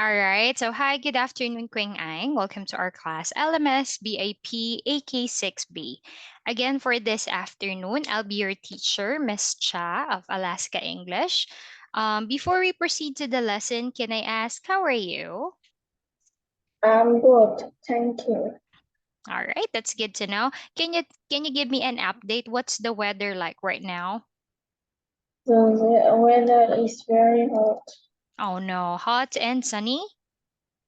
All right. So, hi, good afternoon, Quynh. Welcome to our class LMS BIP AK6B. Again, for this afternoon, I'll be your teacher, Miss Cha of Alaska English. Before we proceed to the lesson, can I ask, how are you? I'm good, thank you. All right, that's good to know. Can you give me an update? What's the weather like right now? The weather is very hot. Oh no, hot and sunny?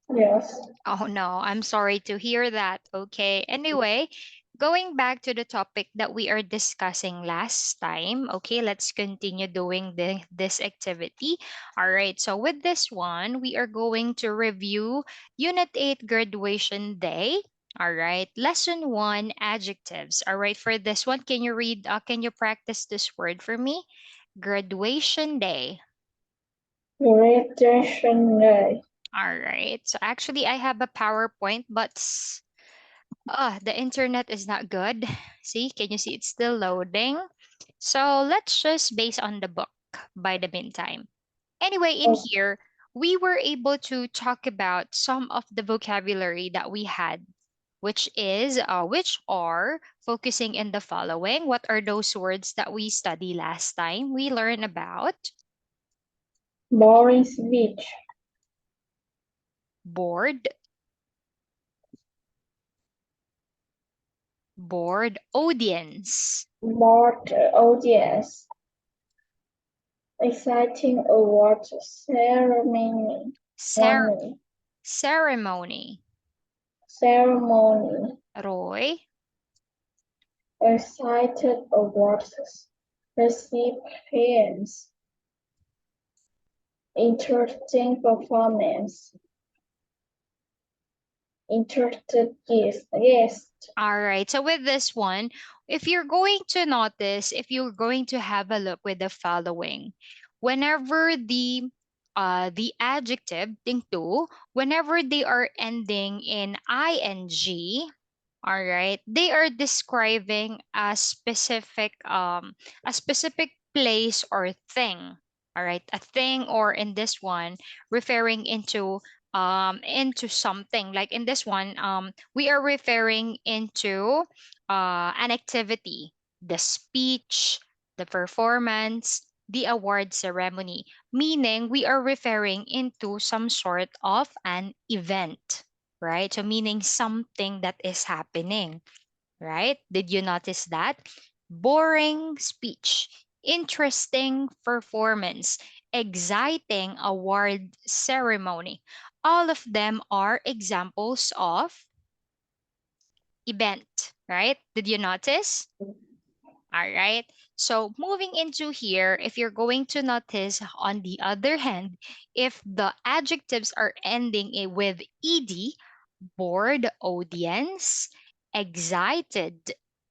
Yes. Oh no, I'm sorry to hear that. Okay. Anyway, going back to the topic that we are discussing last time. Okay, let's continue doing this activity. All right. So with this one, we are going to review Unit 8 Graduation Day. All right. Lesson 1 Adjectives. All right. For this one, can you practice this word for me? Graduation Day. Graduation day. All right. So actually, I have a PowerPoint, but the internet is not good. See, can you see it's still loading? So let's just base on the book by the meantime. Anyway, in Oh, here, we were able to talk about some of the vocabulary that we had, which are focusing in the following. What are those words that we studied last time? We learned about boring speech. bored, bored audience, Bored audience. Exciting award ceremony. cer- Ceremony. ceremony, Ceremony. Roy, Excited awards. Recipients. Interesting performance. Interested guest. Yes. All right. So with this one, if you're going to notice, if you're going to have a look with the following, whenever the adjective thing to, whenever they are ending in ing, all right, they are describing a specific place or thing. All right, a thing, or in this one, referring into something. Like in this one, we are referring into an activity, the speech, the performance, the award ceremony, meaning we are referring into some sort of an event, right? So, meaning something that is happening, right? Did you notice that? Boring speech, interesting performance, exciting award ceremony. All of them are examples of event, right? Did you notice? All right. So moving into here, if you're going to notice, on the other hand, if the adjectives are ending with ed, bored audience, excited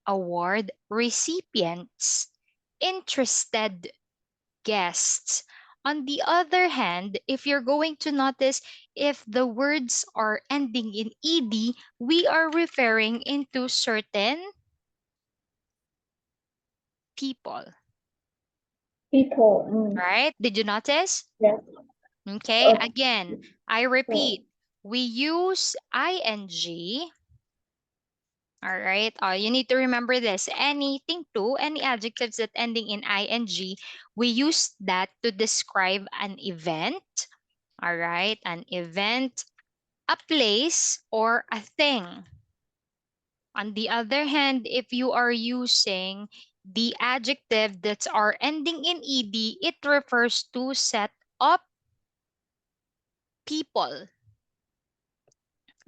award recipients, interested guests. On the other hand, if you're going to notice, if the words are ending in ed, we are referring into certain people, People. right? Did you notice? Yes. Okay, Uh, again, I repeat, we use ing. All right. You need to remember this. Any adjectives that ending in ing, we use that to describe an event. All right. An event, a place, or a thing. On the other hand, if you are using the adjective that are ending in ed, it refers to set up people.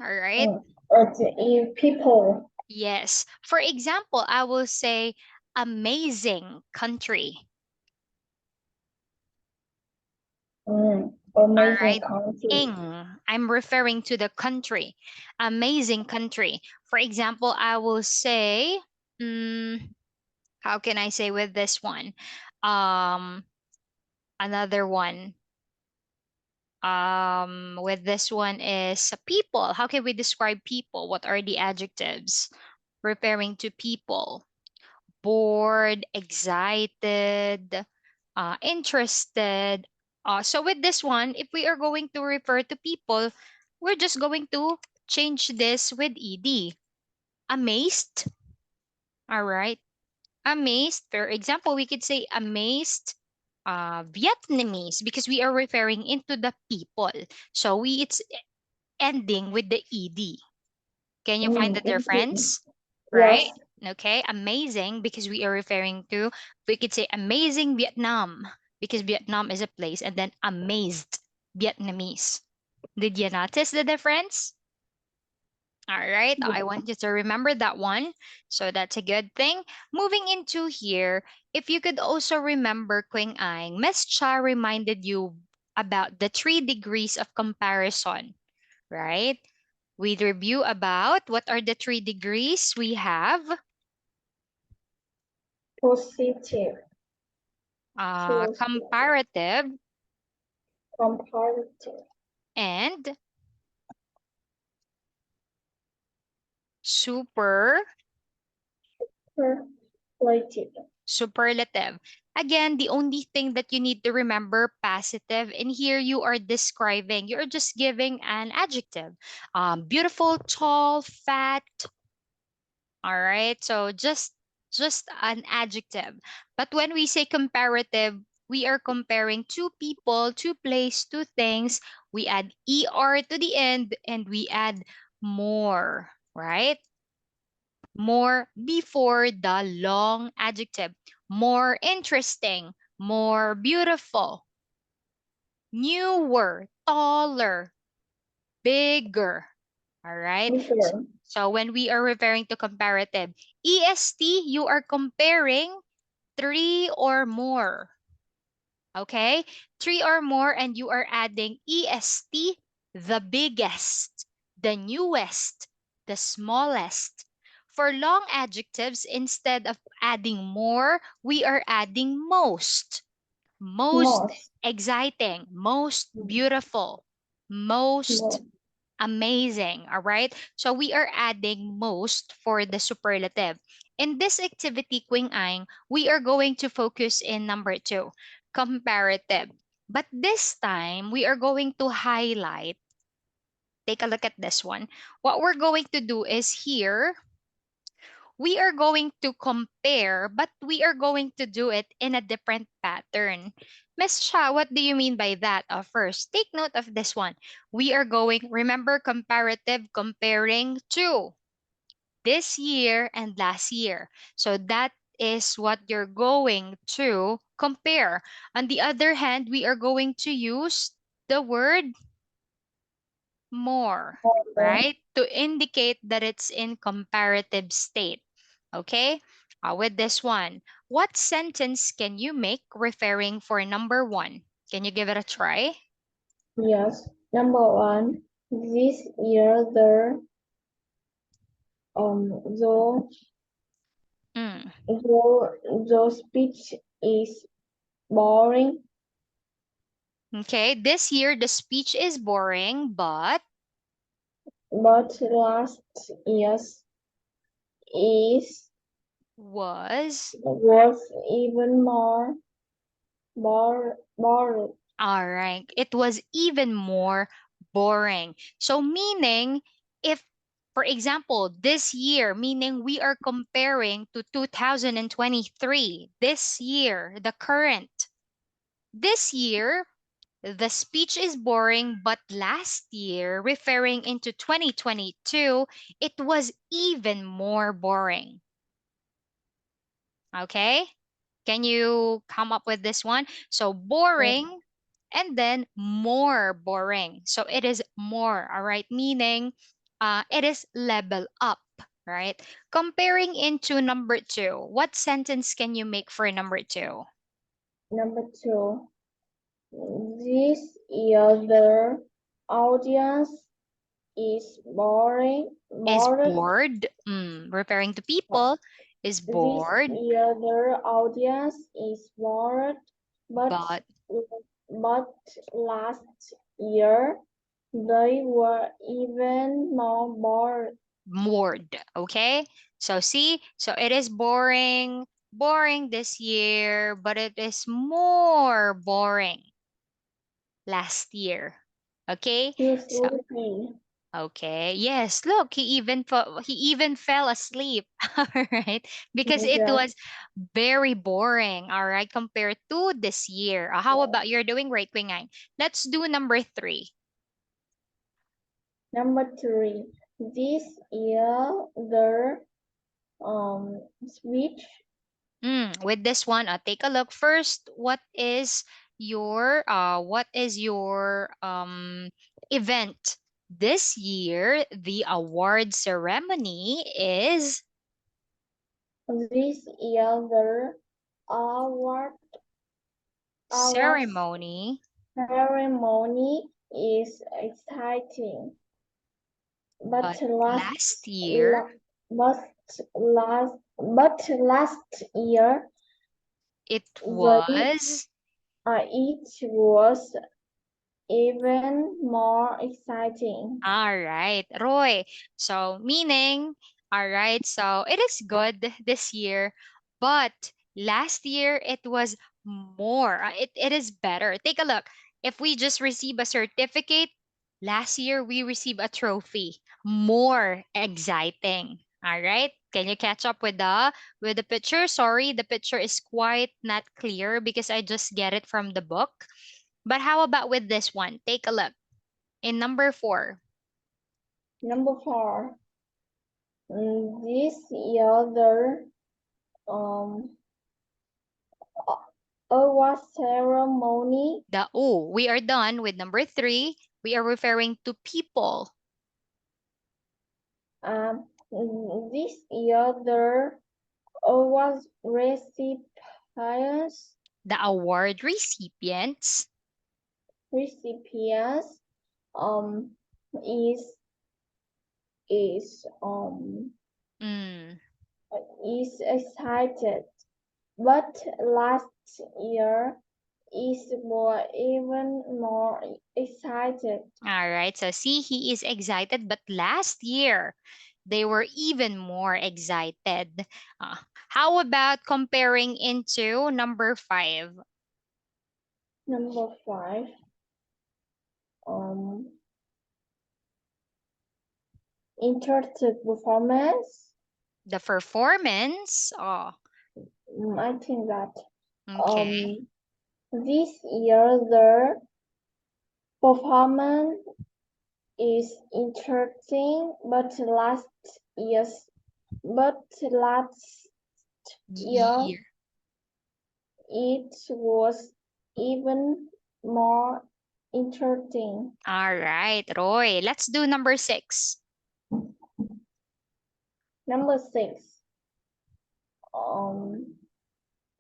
All right. People. Yes. For example, I will say amazing country. All Amazing right. country. Ing. I'm referring to the country. Amazing country. For example, I will say, mm, how can I say with this one? Um, Another one. With this one is people. How can we describe people? What are the adjectives referring to people? Bored, excited, interested. So with this one, if we are going to refer to people, we're just going to change this with ed. Amazed. All right. Amazed. For example, we could say amazed Vietnamese because we are referring into the people. So it's ending with the ed. Can you find the Indeed. difference? Right? Yes. Okay. Amazing because we are referring to, we could say amazing Vietnam because Vietnam is a place, and then amazed Vietnamese. Did you notice the difference? All right, I want you to remember that one. So that's a good thing. Moving into here, if you could also remember Quing Ang, Miss Cha reminded you about the 3 degrees of comparison, right? We review about what are the 3 degrees we have. Positive. Positive. Comparative Comparative. and super Superlative. superlative. Again, the only thing that you need to remember, positive, and here you are describing, you're just giving an adjective. Beautiful, tall, fat. All right. So just an adjective. But when we say comparative, we are comparing two people, two place, two things. We add er to the end and we add more, right? More before the long adjective. More interesting, more beautiful, newer, taller, bigger. All right. Bigger. So when we are referring to comparative, EST, you are comparing three or more. Okay? Three or more, and you are adding EST, the biggest, the newest, the smallest. For long adjectives, instead of adding more, we are adding most. Most Most. exciting, most beautiful, most Most. amazing. All right. So we are adding most for the superlative. In this activity, Quing Ang, we are going to focus in number 2, comparative. But this time, we are going to highlight, take a look at this one. What we're going to do is here, we are going to compare, but we are going to do it in a different pattern. Miss Cha, what do you mean by that? First, take note of this one. We are going, remember, comparative, comparing to this year and last year. So that is what you're going to compare. On the other hand, we are going to use the word more, More. right? To indicate that it's in comparative state. Okay? With this one, what sentence can you make referring for number 1? Can you give it a try? Yes. Number one. This year the Mm. the speech is boring, Okay, this year the speech is boring, but but last year's is was was even more boring. all right. It was even more boring. So, meaning, if, for example, this year, meaning we are comparing to 2023, this year, the current, this year, the speech is boring, but last year, referring into 2022, it was even more boring. Okay? Can you come up with this one? So, boring and then more boring. So it is more, all right, meaning it is level up, right? Comparing into number 2, what sentence can you make for number 2? Number two. This year the audience is Is bored. bored, referring to people, is This bored, year the audience is bored, but but but last year they were even more bored. bored, okay? So see, so it is boring this year, but it is more boring last year. Okay? You So, sleepy. okay. Yes, look, he even fell asleep. All right? Because it Yes. was very boring, all right, compared to this year. How about you're doing great, Quingay? Let's do number 3. Number 3. This year the switch With this one, take a look first. What is your event this year? The award ceremony is this year the award awards ceremony. ceremony is exciting, but But last last year la, but last year it the was it was even more exciting. all right, Roy. So, meaning, all right, so it is good this year, but last year it was more. It is better. Take a look. If we just receive a certificate, last year we received a trophy. More exciting. All right? Can you catch up with the picture? Sorry, the picture is quite not clear because I just get it from the book. But how about with this one? Take a look. In number 4, Number 4. This year the um award ceremony we are done with number 3. We are referring to people, this year the award the award recipients. recipients um is is um Mm, is excited, but last year is more even more excited. all right. So see, he is excited, but last year they were even more excited. Uh, how about comparing into number 5, Number 5, um interested performance. the performance? Oh, I think that okay. um this year the performance is interesting, year's but last year Year. it was even more interesting. All right, Roy. Let's do number 6. Number 6, um,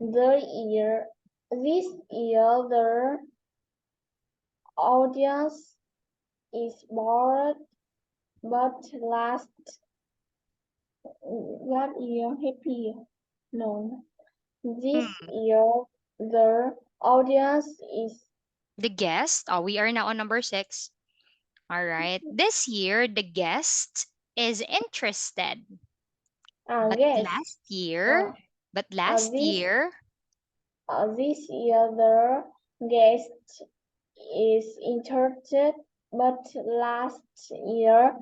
the year this year the audience is bored, but last year happy. No, this Hmm. year the audience is The guest. Oh, we are now on number 6. All right. This year, the guest is interested. But yes. last year, Uh, but uh, last this year, this year the guest is interested, but last year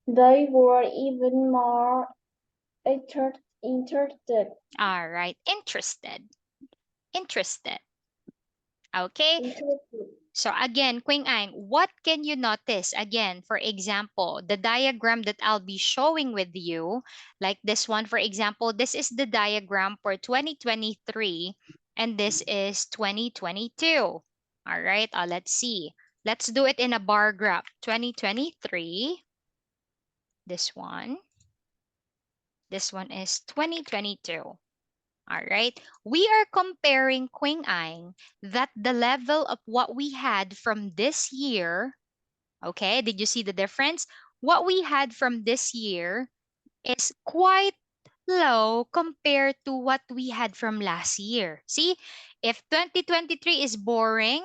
they were even more interested. all right, interested. Interested. Okay. Interested. So again, Queen Ang, what can you notice? Again, for example, the diagram that I'll be showing with you, like this one, for example, this is the diagram for 2023, and this is 2022. All right, let's see. Let's do it in a bar graph. 2023, this one. This one is 2022. All right. We are comparing Queen Ang that the level of what we had from this year. Okay, did you see the difference? What we had from this year is quite low compared to what we had from last year. See, if 2023 is boring,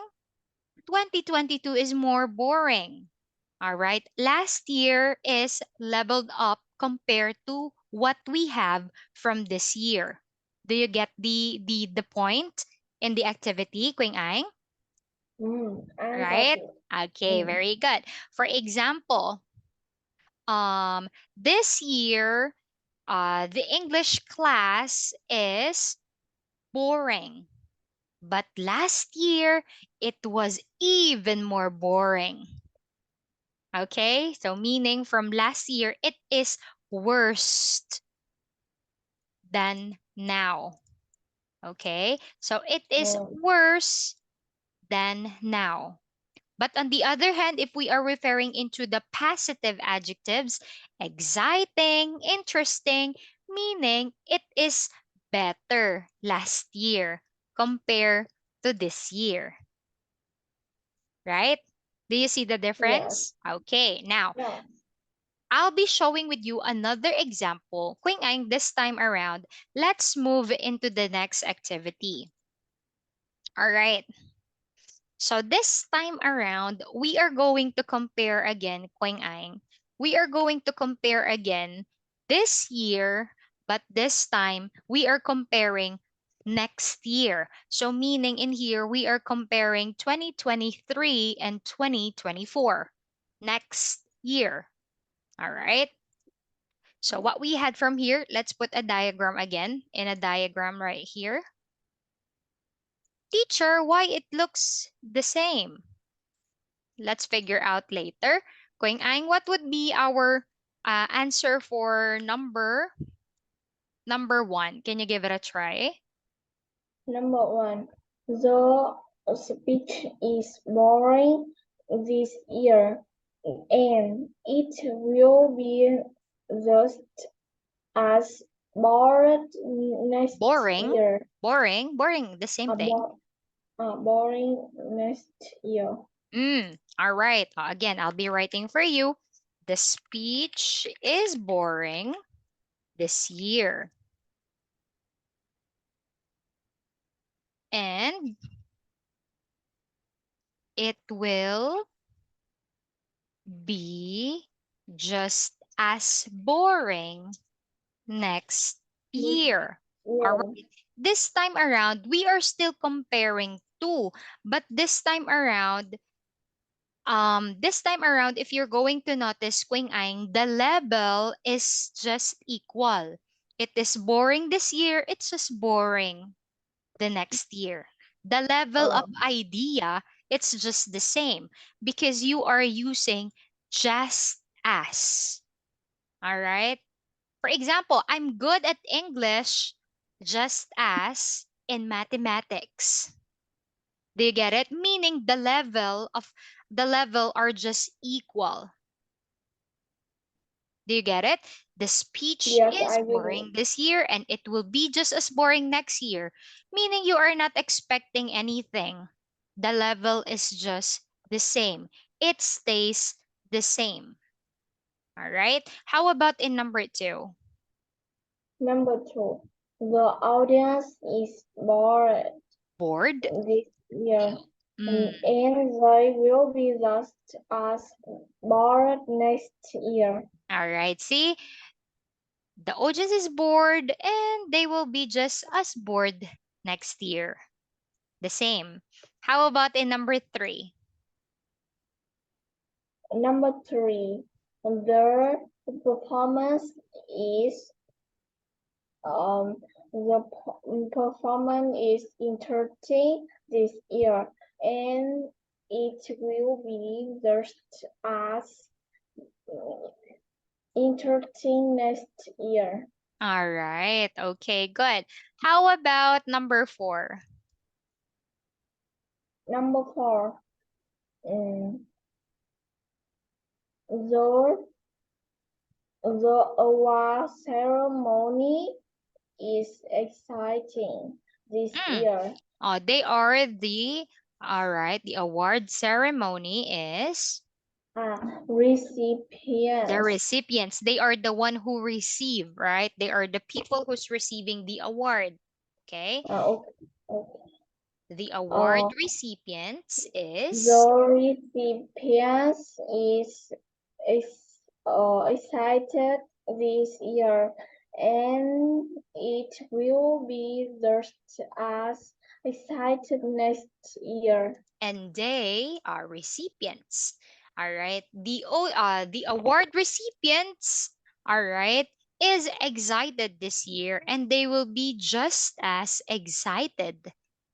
2022 is more boring. All right. Last year is leveled up compared to what we have from this year. Do you get the point in the activity, Quing Ang? I got right? it. Okay, very good. For example, um, this year, the English class is boring. But last year, it was even more boring. Okay, so meaning from last year, it is worse than now. Okay, so it is Mm, worse than now. But on the other hand, if we are referring into the positive adjectives, exciting, interesting, meaning it is better last year compared to this year, right? Do you see the yes. difference? Okay, now Yeah. I'll be showing with you another example. Quynh, this time around, let's move into the next activity. All right. So this time around, we are going to compare again, Quynh. We are going to compare again this year, but this time we are comparing next year. So meaning in here, we are comparing 2023 and 2024. Next year. All right. So what we had from here, let's put a diagram again in a diagram right here. Teacher, why it looks the same? Let's figure out later. Going Ang, what would be our answer for number one? Can you give it a try? Number one, the speech is boring this year, and it will be just as bored next Boring, year. boring, the same thing. About boring next year. All right. Again, I'll be writing for you. The speech is boring this year. And it will be just as boring next This year. All year. right. This time around, we are still comparing two, but this time around, if you're going to notice, Quing Ang, the level is just equal. It is boring this year, it's just boring the next year. The level of Uh, idea, it's just the same because you are using just as. All right. For example, I'm good at English just as in mathematics. Do you get it? Meaning the level are just equal. Do you get it? The speech yes, is I get it. boring this year and it will be just as boring next year. Meaning you are not expecting anything. The level is just the same. It stays the same. All right. How about in number two? Number two, the audience is bored Bored? this year, Mm. and they will be just as bored next year. All right. See, the audience is bored and they will be just as bored next year. The same. How about in number three? Number three, their performance is performance is entertaining this year, and it will be just as entertaining next year. All right. Okay, good. How about number four? Number four, um, the the award ceremony is exciting this Mm. year. They are all right, the award ceremony is the Recipients. recipients. They are the one who receive, right? They are the people who's receiving the award. Okay. Okay, okay. The award Uh, recipients the is recipients is excited this year, and it will be just as excited next year. And they are recipients. All right. The award recipients, all right, is excited this year, and they will be just as excited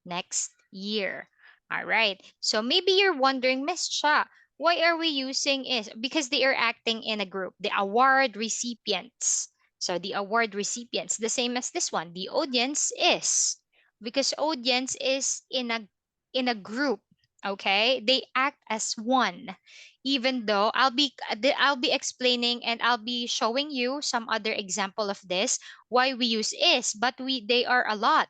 next year. All right. So maybe you're wondering, Miss Cha, why are we using is? Because they are acting in a group. The award recipients. So the award recipients, the same as this one. The audience is, because audience is in a group. Okay, they act as one, even though I'll be explaining, and I'll be showing you some other example of this, why we use is, but they are a lot.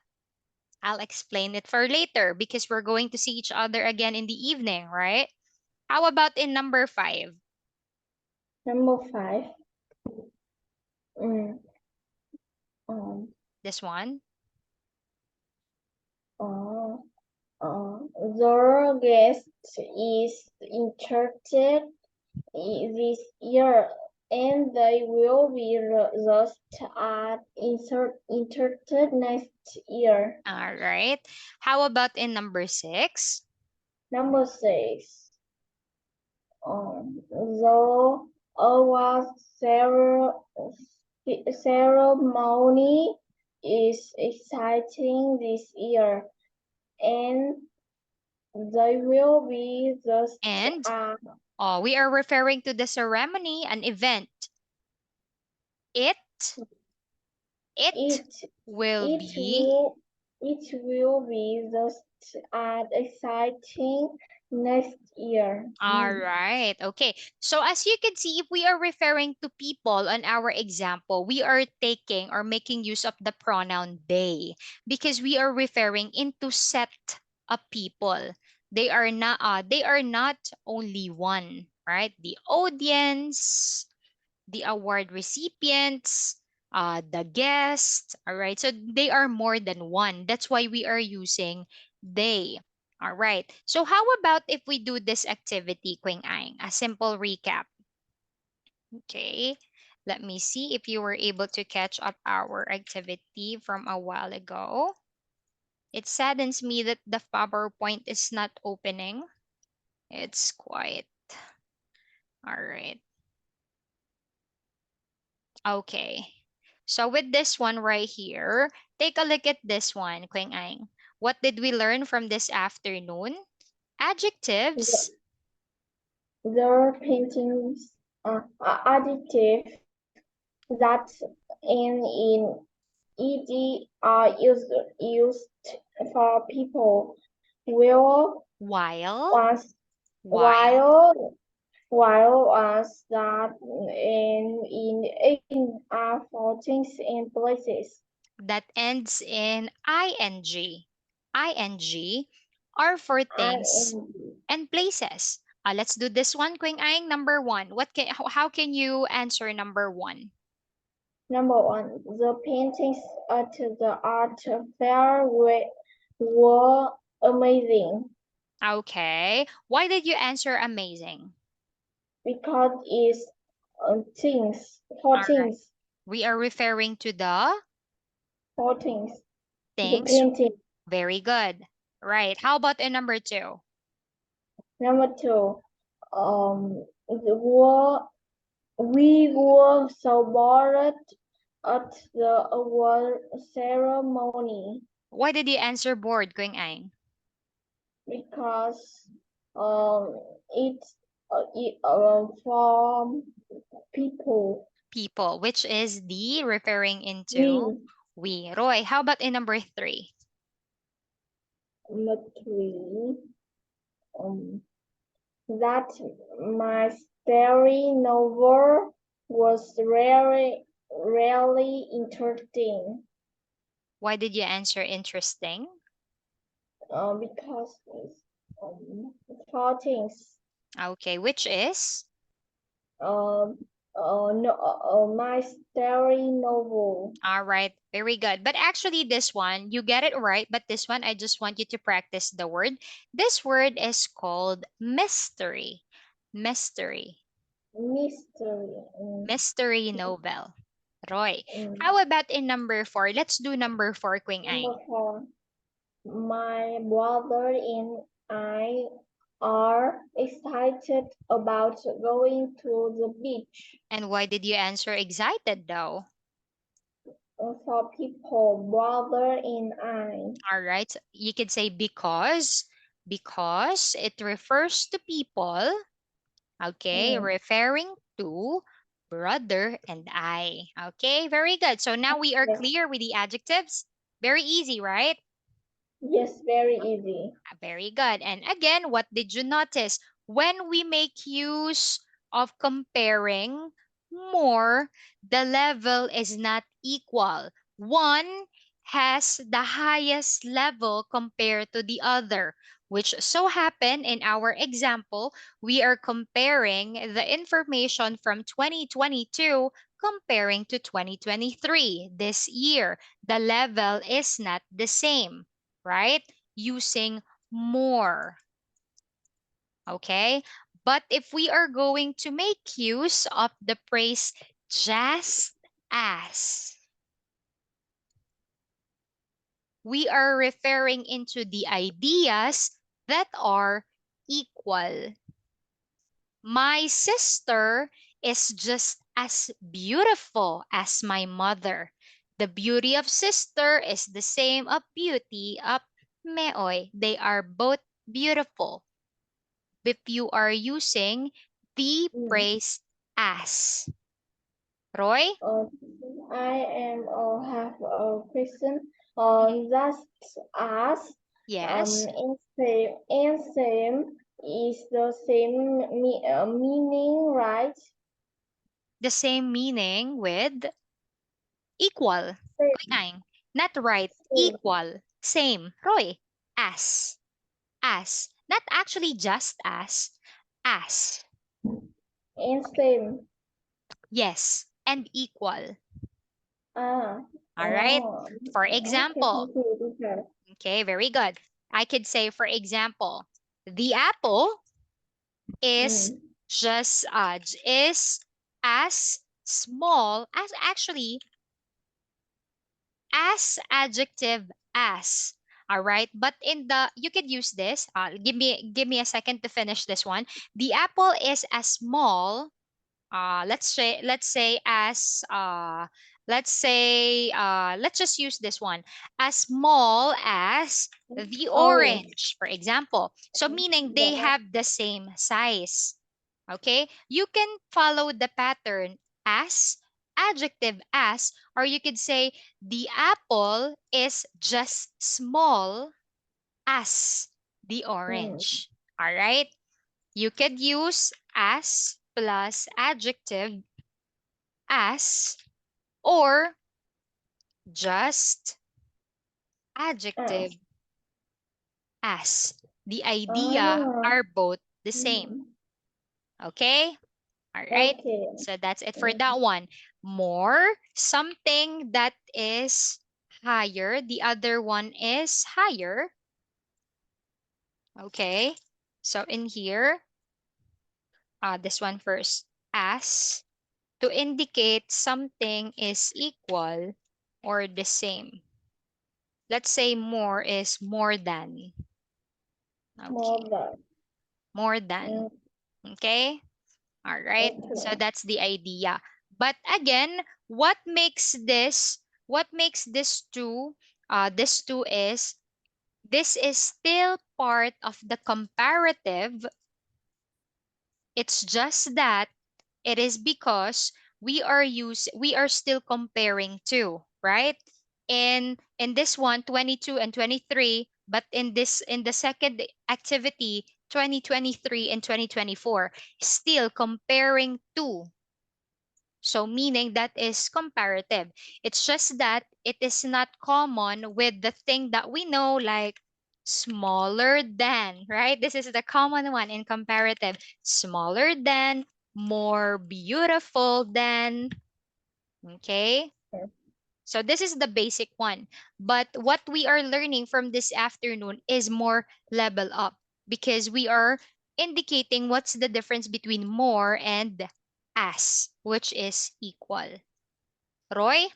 I'll explain it for later because we're going to see each other again in the evening, right? How about in number 5? Number 5. Mm, um, This one. uh, the guest is interested this year, and they will be just at interested next year. All right. How about in number 6? Number 6. The award ceremony is exciting this year, and they will be just And uh, we are referring to the ceremony, an event. It it it will it be. will it will be just as exciting next year. All right. Okay. So as you can see, if we are referring to people on our example, we are taking or making use of the pronoun they, because we are referring into set of people. They are not only one, right? The audience, the award recipients, the guests. All right. So they are more than one. That's why we are using they. All right. So how about if we do this activity, Quing Ang? A simple recap. Okay. Let me see if you were able to catch up our activity from a while ago. It saddens me that the PowerPoint is not opening. It's quiet. All right. Okay. So with this one right here, take a look at this one, Quing Ang. What did we learn from this afternoon? Adjectives. The, their paintings adjective that end in ed are used for people will While, was while, while as that in are for things and places. that ends in ing. Ing are for things And and places. Let's do this one, Quing Ang. Number 1. How can you answer number 1? number 1, the paintings at the art fair were amazing Okay. Why did you answer amazing? because it's things for All right. things We are referring to the for things. The things. painting. Very good. Right. How about in number 2? Number 2, we were so bored at the award ceremony Why did you answer bored, Quing Ang? because um, it's from people. People, which is the referring into We, we. Roy, how about in number 3? number 3, um, that my story novel was really interesting Why did you answer interesting? because it's four things. Okay, which is? Um, no, my story novel. All right, very good. But actually, this one, you get it right. But this one, I just want you to practice the word. This word is called mystery. Mystery. Mystery. Mystery novel. Roy, Mm, how about in number 4? Let's do number 4, Quing number Ang. 4, My brother and I are excited about going to the beach. And why did you answer excited though? For people, brother and I. All right. You could say because it refers to people, okay, Mm, referring to brother and I. Okay, very good. So now we are yes, clear with the adjectives. Very easy, right? yes, very easy. Very good. And again, what did you notice? When we make use of comparing more, the level is not equal. One has the highest level compared to the other, which so happen in our example, we are comparing the information from 2022 comparing to 2023 this year. The level is not the same, right? Using more. Okay? But if we are going to make use of the phrase just as, we are referring into the ideas that are equal. My sister is just as beautiful as my mother. The beauty of sister is the same of beauty of Meoy. They are both beautiful. If you are using the Mm. phrase as. Roy? Uh, I am have a question. Mhm. Just as Yes. and same is the same meaning, right? The same meaning with equal. Same, Kuyain. Not right. same, Equal. Same. Roy. As. As. Not actually just as. As. and same. Yes. And equal. Ah, All right. For okay, example. thank you, teacher. Okay, very good. I could say, for example, the apple is Mm. just is as small as, actually, as adjective as. All right, but in the, you could use this, give me a second to finish this one. The apple is as small, let's say as let's just use this one, as small as the Orange. orange, for example. So meaning they Yeah. have the same size. Okay, you can follow the pattern as, adjective as, or you could say the apple is just small as the Mm. orange. All right, you could use as plus adjective as, or just Ah. adjective as. The idea Ah. are both the same. Mm. Okay? All right. Okay. So that's it for Mm. that one. More, something that is higher. The other one is higher. Okay. So in here, this one first. As, to indicate something is equal or the same. Let's say more is more than. Okay. More than. More than. Mm. Okay. All right. So Okay. that's the idea. But again, what makes this two, this two is, this is still part of the comparative. It's just that it is because we are still comparing two, right? In this one, 22 and 23, but in the second activity, 2023 and 2024, still comparing two. So meaning that is comparative. It's just that it is not common with the thing that we know, like smaller than, right? This is the common one in comparative. Smaller than, more beautiful than. Okay? So this is the basic one. But what we are learning from this afternoon is more level up, because we are indicating what's the difference between more and as, which is equal. Roy?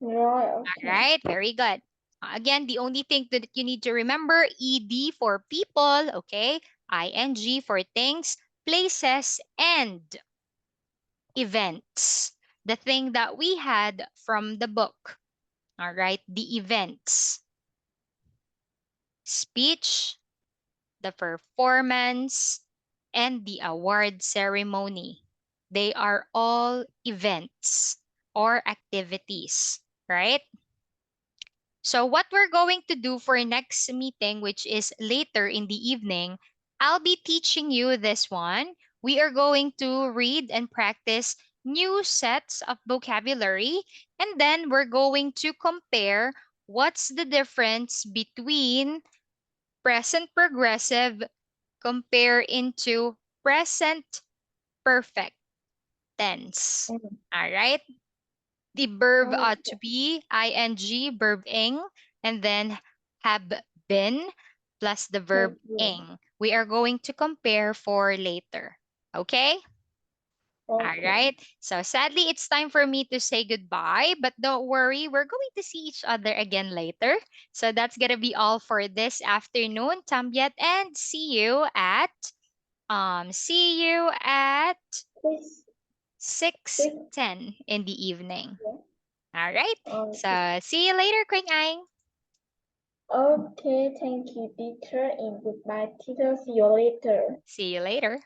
Right. All Okay. right, very good. Again, the only thing that you need to remember, ed for people, okay? ing for things, places, and events. The thing that we had from the book. All right, the events, speech, the performance, and the award ceremony. They are all events or activities, right? So, what we're going to do for next meeting, which is later in the evening, I'll be teaching you this one. We are going to read and practice new sets of vocabulary, and then we're going to compare what's the difference between present progressive compare into present perfect tense. Mm. All right? The verb to Okay. be, ing, verb ing, and then have been plus the verb Thank you. ing. We are going to compare for later. Okay? All Okay. right. So sadly, it's time for me to say goodbye, but don't worry, we're going to see each other again later. So that's gonna be all for this afternoon, Tambiet, and see you at Please, please. 6:10 in the evening. Yeah. All right. Okay. So see you later, Quynh. Okay. Thank you, teacher, and goodbye, teacher. See you later. See you later.